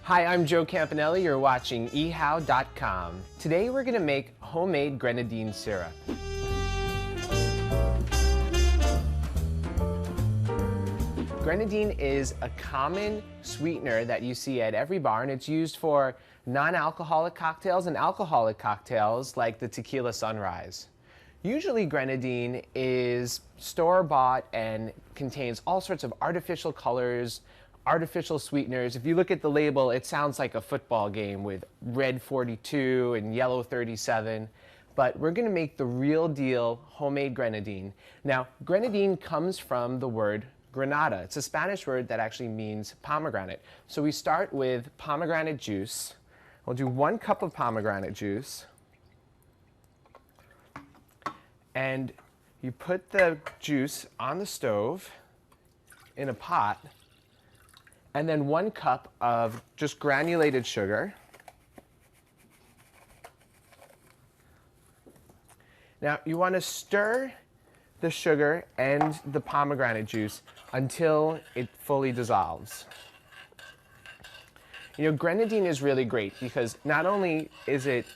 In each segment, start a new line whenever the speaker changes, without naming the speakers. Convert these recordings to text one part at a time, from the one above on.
Hi, I'm Joe Campanelli. You're watching ehow.com. Today we're going to make homemade grenadine syrup. Grenadine is a common sweetener that you see at every bar, and it's used for non-alcoholic cocktails and alcoholic cocktails like the Tequila Sunrise. Usually grenadine is store-bought and contains all sorts of artificial colors, artificial sweeteners. If you look at the label, it sounds like a football game with red 42 and yellow 37. But we're going to make the real deal homemade grenadine. Now, grenadine comes from the word Granada. It's a Spanish word that actually means pomegranate. So we start with pomegranate juice. We'll do 1 cup of pomegranate juice. And you put the juice on the stove in a pot, and then 1 cup of just granulated sugar. Now you want to stir the sugar and the pomegranate juice until it fully dissolves. You know, grenadine is really great because not only is it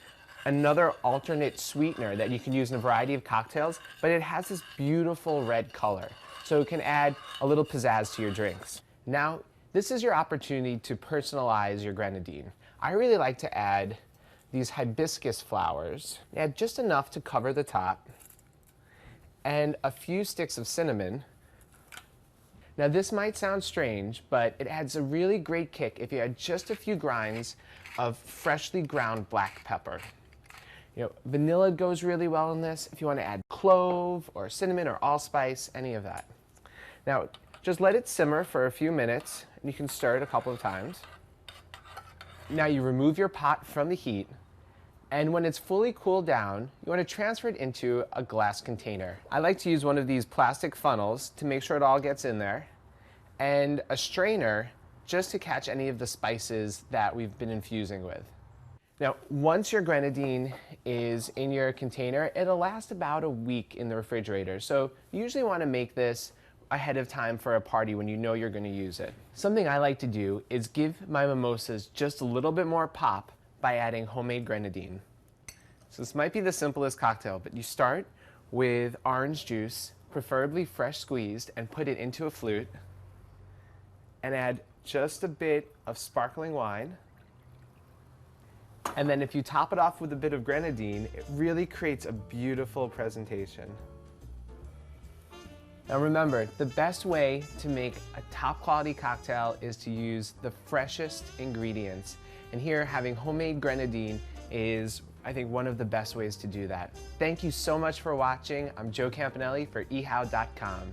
another alternate sweetener that you can use in a variety of cocktails, but it has this beautiful red color. So it can add a little pizzazz to your drinks. Now, this is your opportunity to personalize your grenadine. I really like to add these hibiscus flowers. Add just enough to cover the top, and a few sticks of cinnamon. Now this might sound strange, but it adds a really great kick if you add just a few grinds of freshly ground black pepper. You know, vanilla goes really well in this. If you want to add clove or cinnamon or allspice, any of that. Now, just let it simmer for a few minutes, and you can stir it a couple of times. Now you remove your pot from the heat, and when it's fully cooled down, you want to transfer it into a glass container. I like to use one of these plastic funnels to make sure it all gets in there, and a strainer just to catch any of the spices that we've been infusing with. Now, once your grenadine is in your container, it'll last about a week in the refrigerator. So you usually want to make this ahead of time for a party when you know you're going to use it. Something I like to do is give my mimosas just a little bit more pop by adding homemade grenadine. So this might be the simplest cocktail, but you start with orange juice, preferably fresh squeezed, and put it into a flute, and add just a bit of sparkling wine. And then if you top it off with a bit of grenadine, it really creates a beautiful presentation. Now remember, the best way to make a top quality cocktail is to use the freshest ingredients. And here, having homemade grenadine is, I think, one of the best ways to do that. Thank you so much for watching. I'm Joe Campanelli for ehow.com.